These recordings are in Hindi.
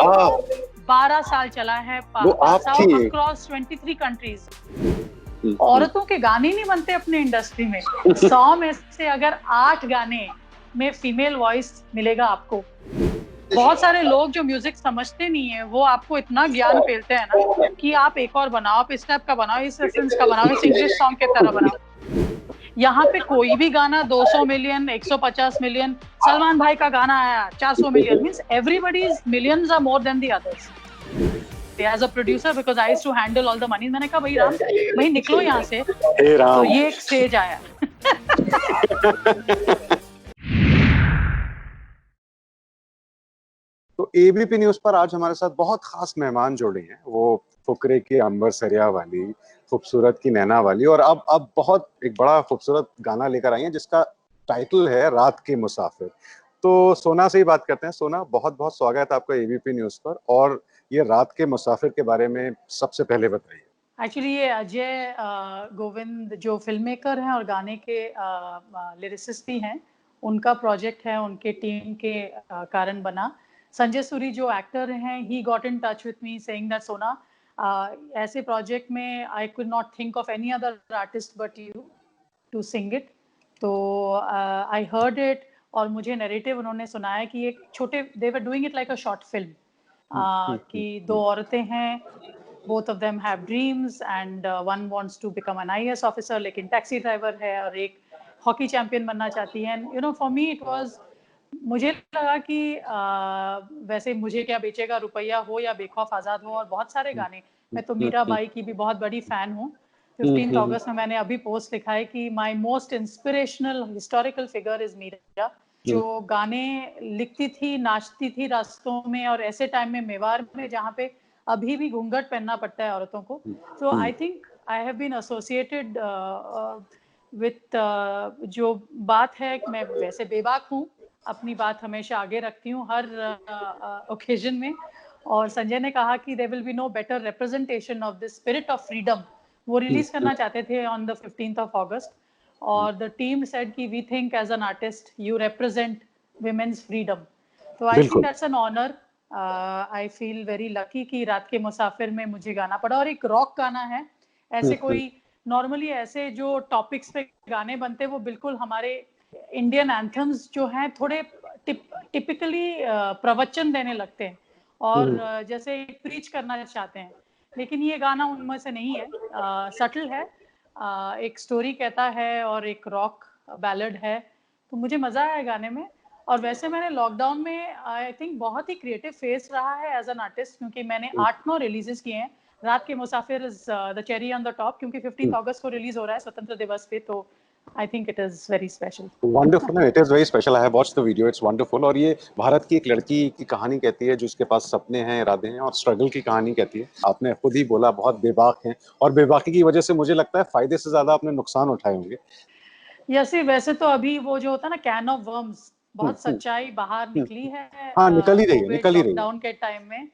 वाह, 12 साल चला है, वो आप पास आउट थी। Across 23 countries. औरतों के गाने नहीं बनते अपने इंडस्ट्री में। 100 में से अगर 8 गाने में फीमेल वॉइस मिलेगा आपको। बहुत सारे लोग जो म्यूजिक समझते नहीं है वो आपको इतना ज्ञान पेलते हैं ना कि आप एक और बनाओ, आप इस टाइप का बनाओ, इस रेफरेंस का बनाओ, इस इंग्लिश सॉन्ग के तरह बनाओ। यहाँ पे कोई भी गाना 200 मिलियन, 150 मिलियन, सलमान भाई का गाना आया 400 million, means everybody's millions are more than the others. As a producer, because I used to handle all the money, मैंने कहा भाई राम, भाई निकलो यहाँ से। हे तो राम। ये एक स्टेज आया। तो एबीपी न्यूज पर आज हमारे साथ बहुत खास मेहमान जुड़े हैं। वो फुकरे की अंबर सरिया वाली, खूबसूरत की नैना वाली, और अब बहुत एक बड़ा खूबसूरत गाना लेकर आई हैं जिसका टाइटल है रात के मुसाफिर। तो सोना से ही बात करते हैं। सोना, बहुत बहुत स्वागत है आपका एबीपी न्यूज पर। और ये रात के मुसाफिर के बारे में सबसे पहले बताइए। एक्चुअली ये अजय गोविंद जो फिल्म मेकर हैं और गाने के लिरिसिस्ट भी हैं, उनका प्रोजेक्ट है, उनके टीम के कारण बना। संजय सूरी जो एक्टर हैं, he got in touch with me saying that Sona, ऐसे प्रोजेक्ट में I could not think of any other artist but you to sing it. तो आई हर्ड इट, और मुझे नैरेटिव उन्होंने सुनाया कि एक छोटे, they were doing it like a short film, कि दो औरतें हैं, both of them have dreams and one wants to become an IAS officer लेकिन टैक्सी ड्राइवर है, और एक हॉकी चैंपियन बनना चाहती है। You know, for me it was, मुझे लगा कि वैसे मुझे क्या बेचेगा रुपया हो या बेखौफ आजाद हो, और बहुत सारे गाने, मैं तो मीरा बाई की भी बहुत बड़ी फैन हूँ। 15 अगस्त में मैंने अभी पोस्ट लिखा है कि my most inspirational historical figure is Meera, जो गाने लिखती थी, नाचती थी रास्तों में, और ऐसे टाइम में मेवाड़ में जहाँ पे अभी भी घूंघट पहनना पड़ता है औरतों को। तो I think I have been associated with, जो बात है, मैं वैसे बेबाक हूँ, अपनी बात हमेशा आगे रखती हूँ हर ओकेजन में। और संजय ने कहा कि there will be no better representation of the spirit of freedom, वो रिलीज करना चाहते थे on the 15th of August, और द टीम सेड कि we think as an artist you represent women's freedom. तो I think that's an honour. I feel very lucky कि रात के मुसाफिर में मुझे गाना पड़ा, और एक रॉक गाना है। ऐसे कोई नॉर्मली ऐसे जो टॉपिक्स पे गाने बनते हैं वो बिल्कुल हमारे इंडियन एंथम्स जो हैं थोड़े टिपिकली प्रवचन देने लगते हैं, और जैसे प्रीच करना चाहते हैं, लेकिन ये गाना उनमें से नहीं है। सटल है, एक स्टोरी कहता है, और एक रॉक बैलड है। तो मुझे मजा आया गाने में। और वैसे मैंने लॉकडाउन में आई थिंक बहुत ही क्रिएटिव फेस रहा है एज एन आर्टिस्ट, क्योंकि मैंने 8-9 रिलीजेस किए हैं। रात के मुसाफिर is the cherry on the top, क्योंकि 15 अगस्त को रिलीज हो रहा है स्वतंत्र दिवस पे, तो I think it is very special. Wonderful, it is very special. I have watched the video, it's wonderful. और ये भारत की एक लड़की की कहानी कहती है जिसके पास सपने हैं, इरादे हैं, और स्ट्रगल की कहानी कहती है। आपने खुद ही बोला बहुत बेबाक हैं, और बेबाकी की वजह से मुझे लगता है फायदे से ज्यादा आपने नुकसान उठाए होंगे। यसी, वैसे तो अभी वो जो होता है ना कैन ऑफ वर्म्स, बहुत सच्चाई बाहर निकली है हाँ, निकल ही रही है, कोविड निकल ही रही है। लॉकडाउन के टाइम में।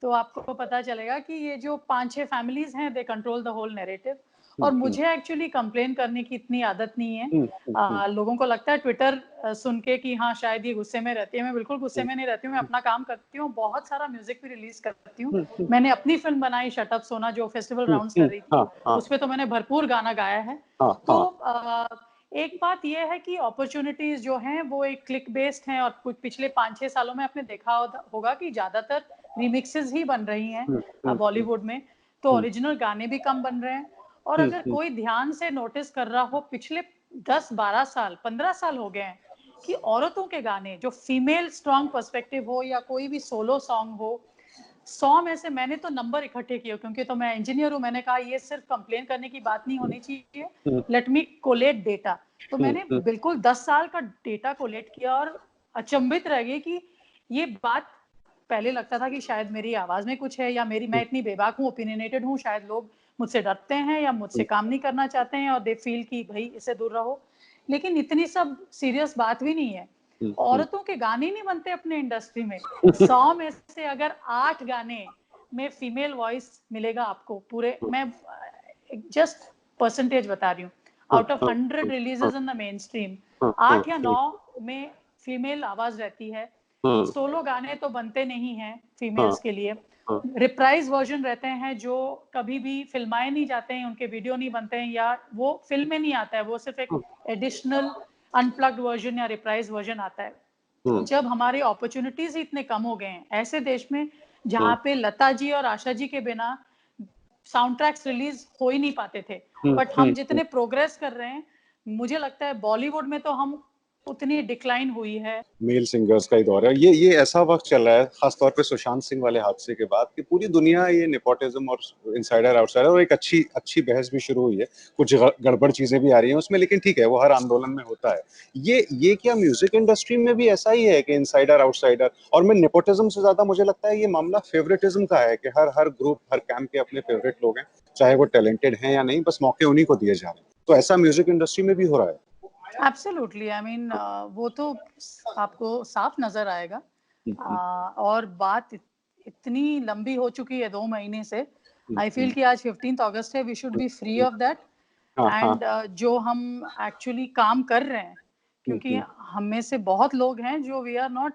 तो आपको पता चलेगा कि ये जो 5-6 फैमिलीज हैं, they control the whole narrative. और मुझे एक्चुअली कंप्लेन करने की इतनी आदत नहीं है। लोगों को लगता है ट्विटर सुन के कि हाँ शायद ये गुस्से में रहती है। मैं बिल्कुल गुस्से में नहीं रहती हूँ, मैं अपना काम करती हूँ, बहुत सारा म्यूजिक भी रिलीज करती हूँ। मैंने अपनी फिल्म बनाई शट अप सोना, जो फेस्टिवल राउंड्स कर रही थी, उसपे तो मैंने भरपूर गाना गाया है। तो एक बात यह है कि अपॉर्चुनिटीज जो हैं वो एक क्लिक बेस्ड हैं, और कुछ पिछले 5-6 सालों में आपने देखा होगा कि ज्यादातर रिमिक्सेस ही बन रही हैं बॉलीवुड में, तो ओरिजिनल गाने भी कम बन रहे हैं। और अगर कोई ध्यान से नोटिस कर रहा हो, पिछले 10-12 साल, 15 साल हो गए हैं कि औरतों के गाने जो फीमेल स्ट्रॉन्ग पर्सपेक्टिव हो, या कोई भी सोलो सॉन्ग हो, 100 में से मैंने तो नंबर इकट्ठे किए, क्योंकि तो मैं इंजीनियर हूँ। मैंने कहा ये सिर्फ कंप्लेन करने की बात नहीं होनी चाहिए, लेट मी कोलेट डेटा। तो मैंने बिल्कुल 10 साल का डेटा कोलेट किया, और अचंभित रह गई कि ये बात, पहले लगता था कि शायद मेरी आवाज में कुछ है, या मैं इतनी बेबाक हूँ, ओपिनियनेटेड हूँ, शायद लोग मुझसे डरते हैं या मुझसे काम नहीं करना चाहते हैं, और दे फील कि भाई इससे दूर रहो। लेकिन इतनी सब सीरियस बात भी नहीं है। औरतों के गाने नहीं बनते अपने इंडस्ट्री में। 100 में से अगर 8 गाने में फीमेल वॉइस मिलेगा आपको पूरे, मैं जस्ट परसेंटेज बता रही हूँ, out of 100 releases in the main stream, 8 या 9 में फीमेल आवाज रहती है। सोलो गाने तो बनते नहीं हैं हाँ, फीमेल्स के लिए, हाँ, रिप्राइज वर्जन रहते हैं जो कभी भी फिल्माए नहीं जाते हैं, उनके वीडियो नहीं बनते हैं या वो फिल्म में नहीं आता है, वो सिर्फ एक एडिशनल अनप्लग्ड वर्जन या रिप्राइज वर्जन आता है। जब हमारे अपॉर्चुनिटीज ही इतने कम हो गए हैं ऐसे देश में जहाँ पे लता जी और आशा जी के बिना साउंड ट्रैक्स रिलीज हो ही नहीं पाते थे, बट हम जितने प्रोग्रेस कर रहे हैं मुझे लगता है बॉलीवुड में तो हम उतनी डिक्लाइन हुई है। मेल सिंगर्स का ही दौर है। ये ऐसा वक्त चल रहा है, खासतौर पे सुशांत सिंह वाले हादसे के बाद, कि पूरी दुनिया ये नेपोटिज्म और इनसाइडर आउटसाइडर, और एक अच्छी बहस भी शुरू हुई है। कुछ गड़बड़ चीजें भी आ रही हैं उसमें, लेकिन ठीक है, वो हर आंदोलन में होता है। ये क्या म्यूजिक इंडस्ट्री में भी ऐसा ही है कि इनसाइडर आउटसाइडर? और मैं नेपोटिज्म से ज्यादा मुझे लगता है ये मामला फेवरेटिज्म का है, कि हर ग्रुप, हर कैंप के अपने फेवरेट लोग हैं, चाहे वो टैलेंटेड हैं या नहीं, बस मौके उन्हीं को दिए जा रहे हैं। तो ऐसा म्यूजिक इंडस्ट्री में भी हो रहा है। एब्सोल्युटली, आई मीन वो तो आपको साफ नजर आएगा। और बात इतनी लंबी हो चुकी है 2 महीने से। आई फील कि आज 15 अगस्त है, we should be free of that. And जो हम एक्चुअली काम कर रहे हैं, क्योंकि हम में से बहुत लोग हैं जो वी आर नॉट,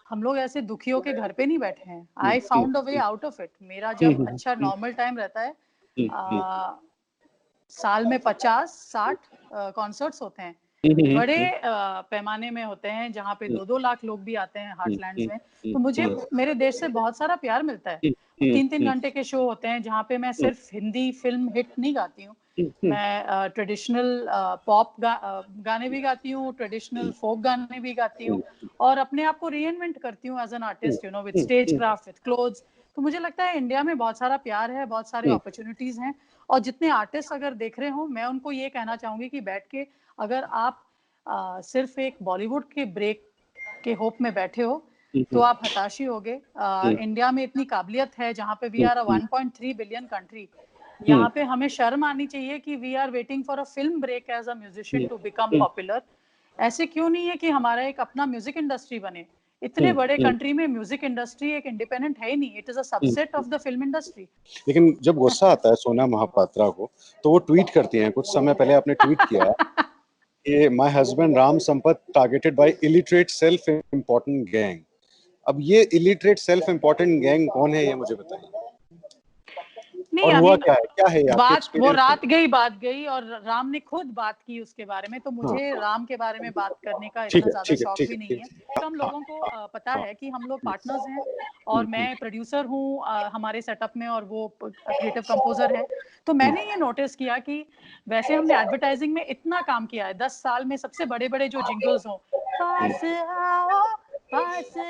हम लोग ऐसे दुखियों के घर पे नहीं बैठे हैं। I found a way out of it. मेरा जब अच्छा नॉर्मल टाइम रहता है, साल में 50-60 कॉन्सर्ट्स होते हैं, बड़े पैमाने में होते हैं, जहाँ पे 2-2 लाख लोग भी आते हैं हार्टलैंड्स में। तो मुझे मेरे देश से बहुत सारा प्यार मिलता है। 3-3 घंटे के शो होते हैं जहाँ पे मैं सिर्फ हिंदी फिल्म हिट नहीं गाती हूँ, मैं ट्रेडिशनल पॉप गाने भी गाती हूँ, ट्रेडिशनल फोक गाने भी गाती हूँ, और अपने आप को रीइन्वेंट करती हूँ as an artist, you know, with stagecraft, with clothes. तो मुझे लगता है इंडिया में बहुत सारा प्यार है, बहुत सारे अपॉर्चुनिटीज हैं, और जितने आर्टिस्ट अगर देख रहे हो, मैं उनको ये कहना चाहूंगी कि बैठ के अगर आप सिर्फ एक बॉलीवुड के ब्रेक के होप में बैठे हो तो आप हताशी होगे। इंडिया में इतनी काबिलियत है, जहाँ पे we are a 1.3 billion country. यहाँ पे हमें शर्म आनी चाहिए कि we are waiting for a film break as a musician to become popular. ऐसे क्यों नहीं है कि हमारा एक अपना म्यूजिक इंडस्ट्री बने? इतने बड़े कंट्री में म्यूजिक इंडस्ट्री एक इंडिपेंडेंट है ही नहीं, it is a subset of the film industry. लेकिन जब गुस्सा आता है सोना महापात्रा को, तो वो ट्वीट करती हैं। कुछ समय पहले आपने ट्वीट किया कि my husband Ram Sampath targeted by illiterate self important gang. अब ये इलिटरेट सेल्फ इम्पोर्टेंट गैंग कौन है, ये मुझे बताइए। नहीं, और आई हुआ मीन क्या है ये आपके बात वो एक्सपीरियंस बात गई और राम ने खुद बात की उसके बारे में, तो में? हाँ, मुझे राम के बारे में बात करने का ठीक इतना है, ज्यादा ठीक है, शौक ठीक भी है, नहीं ठीक है। है। कम हाँ, लोगों को पता हाँ, है कि हम लोग पार्टनर्स हैं, और मैं प्रोड्यूसर हूँ हमारे सेटअप में, और वो क्रिएटिव कंपोजर है। तो मैंने ये नोटिस किया कि वैसे हमने एडवर्टाइजिंग में इतना काम किया है, 10 साल में सबसे बड़े बड़े जो जिंगल्स हों, पास आओ, पास आ,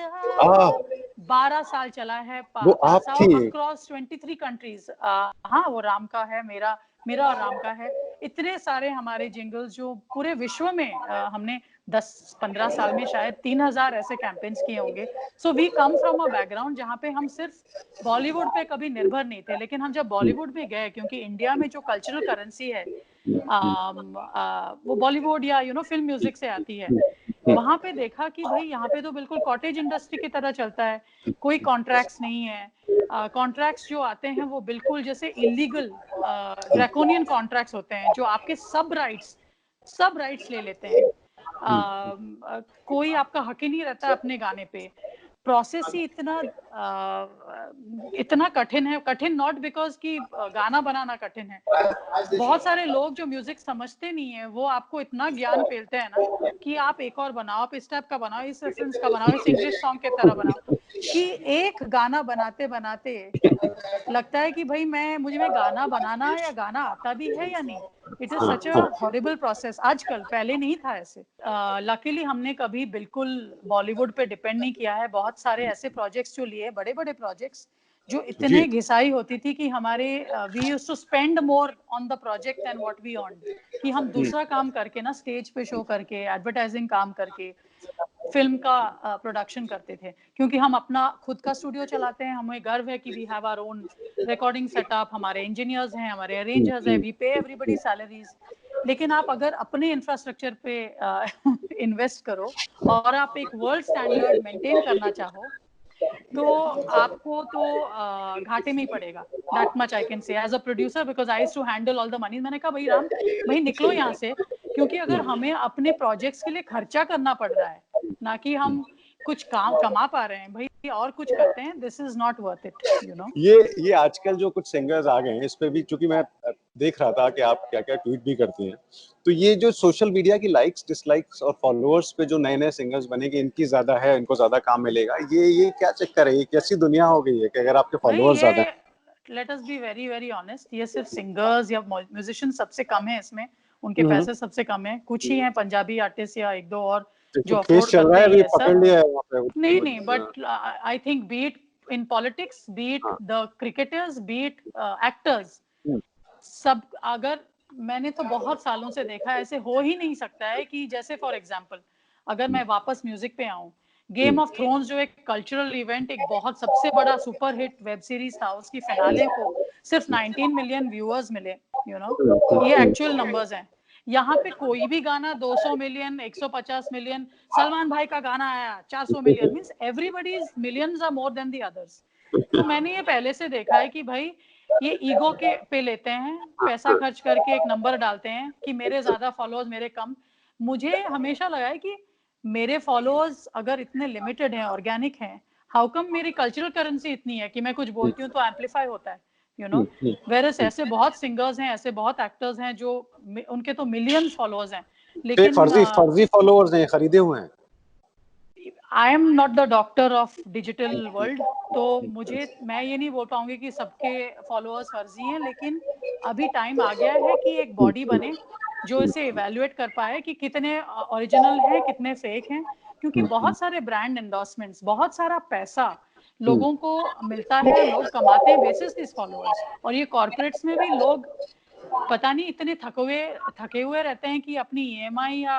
आओ, 12 साल चला है वो पास आप आओ, थी। Across 23 countries. हाँ, वो राम का है, मेरा और राम का है। इतने सारे हमारे जिंगल्स जो पूरे विश्व में हमने 10-15 साल में शायद 3000 ऐसे कैंपेन्स किए होंगे। So we come from a background जहाँ पे हम सिर्फ बॉलीवुड पे कभी निर्भर नहीं थे, लेकिन हम जब बॉलीवुड में गए, क्योंकि इंडिया में जो कल्चरल करेंसी है वो बॉलीवुड या फिल्म म्यूजिक से आती है। वहां पे देखा कि भाई यहाँ पे तो बिल्कुल कॉटेज इंडस्ट्री की तरह चलता है, कोई कॉन्ट्रैक्ट्स नहीं है। कॉन्ट्रैक्ट्स जो आते हैं वो बिल्कुल जैसे इलीगल ड्रैकोनियन कॉन्ट्रैक्ट्स होते हैं, जो आपके सब राइट्स ले लेते हैं। कोई आपका हक ही नहीं रहता अपने गाने पे। प्रोसेस ही इतना कठिन है, कठिन नॉट बिकॉज कि गाना बनाना कठिन है। बहुत सारे लोग जो म्यूजिक समझते नहीं है, वो आपको इतना ज्ञान पेलते हैं ना कि आप एक और बनाओ, आप इस टाइप का बनाओ, इस रेफरेंस का बनाओ, इस इंग्लिश सॉन्ग के तरह बनाओ, कि एक गाना बनाते बनाते लगता है कि भाई मुझे में गाना बनाना या गाना आता भी है या नहीं। It is such a horrible process आजकल, पहले नहीं था ऐसे। लकीली हमने कभी बिल्कुल बॉलीवुड पे डिपेंड नहीं किया है। बहुत सारे ऐसे प्रोजेक्ट्स जो लिए, बड़े बड़े प्रोजेक्ट्स जो इतने घिसाई होती थी कि हमारे we used to spend more on the project than what we earn, कि हम दूसरा काम करके ना, स्टेज पे शो करके, एडवर्टाइजिंग काम करके फिल्म का प्रोडक्शन करते थे। क्योंकि हम अपना खुद का स्टूडियो चलाते हैं, हमें गर्व है कि we have our own recording setup, हमारे इंजीनियर्स हैं, हमारे अरेंजर्स हैं, वी पे एवरीबडी सैलरीज। लेकिन आप अगर अपने इंफ्रास्ट्रक्चर पे इन्वेस्ट करो और आप एक वर्ल्ड स्टैंडर्ड मेंटेन करना चाहो, तो आपको तो घाटे में ही पड़ेगा। That much I can say as a producer, because I used to handle all the money. मैंने कहा भाई राम, भाई निकलो यहाँ से, क्योंकि अगर हमें अपने प्रोजेक्ट्स के लिए खर्चा करना पड़ रहा है, ना कि हम कुछ काम कमा पा रहे हैं भाई और कुछ करते हैं, this is not worth it, you know. ये आजकल जो कुछ सिंगर्स आ गए हैं इस पे भी, क्योंकि मैं देख रहा था कि आप क्या क्या ट्वीट भी करती हैं, तो ये जो सोशल मीडिया की लाइक्स डिसलाइक्स और फॉलोअर्स पे जो नए नए सिंगर्स बनेंगे, इनकी ज्यादा है, इनको ज्यादा काम मिलेगा, ये क्या चक्कर है? ये कैसी दुनिया हो गई है कि अगर आपके भाई फॉलोअर्स ज्यादा ये let us be very very honest, ये सिर्फ सिंगर्स या म्यूजिशियन सबसे कम है इसमें, उनके हैं? पैसे सबसे कम है, कुछ ही हैं पंजाबी आर्टिस्ट या एक दो और तो जो केस अफोर्ड चल रहा करते है, हैं अभी ये पकड़ सब। लिया है वहाँ पे नहीं नहीं, but I think be it in politics, be it हाँ। The cricketers, be it actors, hmm, सब अगर मैंने तो बहुत सालों से देखा, ऐसे हो ही नहीं सकता है कि जैसे फॉर एग्जांपल अगर मैं वापस म्यूजिक पे आऊं, गेम ऑफ थ्रोन्स जो एक कल्चरल इवेंट, एक बहुत सबसे बड़ा सुपर हिट वेब सीरीज था, उसकी फिनाले को सिर्फ 19 मिलियन व्यूअर्स मिले, यू नो, ये एक्चुअल नंबर्स हैं। यहाँ पे कोई भी गाना 200 मिलियन, 150 मिलियन, सलमान भाई का गाना आया 400 million, means everybody's millions are more than the others. तो मैंने ये पहले से देखा है कि भाई ये ईगो के पे लेते हैं, पैसा खर्च करके एक नंबर डालते हैं कि मेरे ज्यादा फॉलोअर्स मेरे कम। मुझे हमेशा लगा है कि मेरे फॉलोअर्स अगर इतने लिमिटेड हैं, ऑर्गेनिक हैं, हाउ कम मेरी कल्चरल करेंसी इतनी है कि मैं कुछ बोलती हूँ तो एम्पलीफाई होता है, यू नो। वेरस ऐसे बहुत सिंगर्स हैं, ऐसे बहुत एक्टर्स हैं जो उनके तो मिलियंस फॉलोअर्स हैं, लेकिन फर्जी फॉलोअर्स हैं, खरीदे हुए हैं। I am not the doctor of digital world, तो मैं ये नहीं बोल पाऊंगी कि सबके फॉलोअर्स फर्जी हैं, लेकिन अभी टाइम आ गया है कि एक बॉडी बने जो इसे इवेल्युएट कर पाए कि कितने ओरिजिनल हैं, कितने फेक हैं, क्योंकि बहुत सारे ब्रांड एंडोर्समेंट्स, बहुत सारा पैसा लोगों को मिलता है, लोग कमाते हैं बेसिस दिस फॉलोअर्स, और ये कॉर्पोरेट्स में भी लोग पता नहीं इतने थके हुए रहते हैं कि अपनी ईएमआई या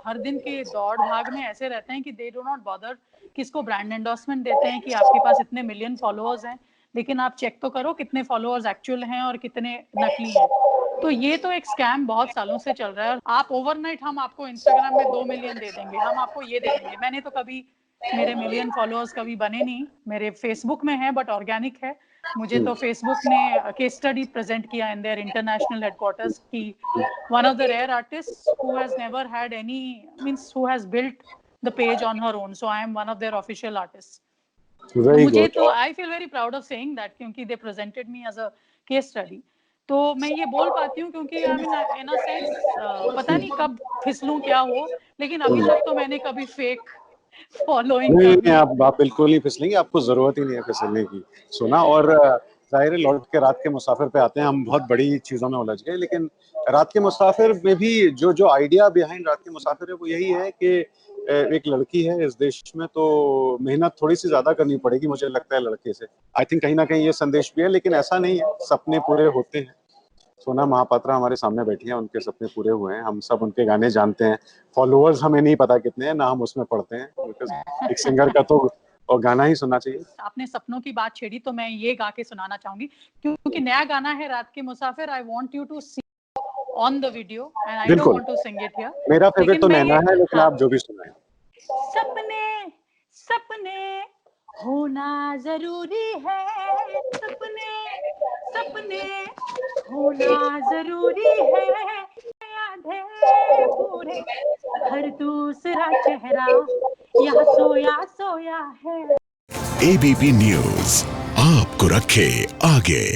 हर दिन के दौड़ भाग में ऐसे रहते हैं कि दे डू नॉट बॉदर किसको ब्रांड एंडोर्समेंट देते हैं कि आपके पास इतने मिलियन फॉलोअर्स हैं, लेकिन आप चेक तो करो कितने फॉलोअर्स एक्चुअल हैं और कितने नकली हैं। तो ये तो एक स्कैम बहुत सालों से चल रहा है। आप ओवरनाइट हम आपको इंस्टाग्राम में 2 मिलियन दे देंगे, हम आपको ये दे देंगे। मैंने तो कभी, मेरे मिलियन फॉलोअर्स कभी बने नहीं, मेरे फेसबुक में है बट ऑर्गेनिक है। मुझे तो फेसबुक ने केस स्टडी प्रेजेंट किया इन देयर इंटरनेशनल हेडक्वार्टर्स की one of the rare artist who has never had any, means who has built the page on her own, so I am one of their official artist. तो मुझे तो I feel very proud of saying that, क्योंकि they presented me as a case study. तो मैं ये बोल पाती हूँ क्योंकि I mean in a sense पता नहीं कब फिसलूं क्या हो, लेकिन अभी तक तो मैंने कभी फेक फॉलोइंग नहीं कभी आप बिल्कुल नहीं फिसलेंगे, आपको जरूरत ही नहीं है फिसलने की। सुना, और जाहिर है लौट के रात के मुसाफिर पे आते हैं, हम बहुत बड़ी चीजों में उलझ गए, लेकिन रात के मुसाफिर में भी जो आइडिया बिहाइंड रात के मुसाफिर है वो यही है कि एक लड़की है इस देश में, तो मेहनत थोड़ी सी ज्यादा करनी पड़ेगी मुझे लगता है लड़के से। आई थिंक कहीं ना कहीं ये संदेश भी है, लेकिन ऐसा नहीं है, सपने पूरे होते हैं। सोना महापात्रा हमारे सामने बैठी हैं, उनके सपने पूरे हुए हैं, हम सब उनके गाने जानते हैं। फॉलोअर्स हमें नहीं पता कितने हैं, ना हम उसमें पढ़ते हैं, एक सिंगर का तो और गाना ही सुनना चाहिए। आपने सपनों की बात छेड़ी तो मैं ये गा के सुनाना चाहूंगी, क्योंकि नया गाना है रात के मुसाफिर। I want you to see on the video and I don't want to sing it here, मेरा फेवरेट लेकिन तो मैं नैना है, लेकिन हाँ, आप जो भी सुनाएं। सपने सपने होना जरूरी है, सपने सपने होना जरूरी है, याद है पूरे हर दूसरा चेहरा यहाँ सोया सोया है। एबीपी न्यूज आपको रखे आगे।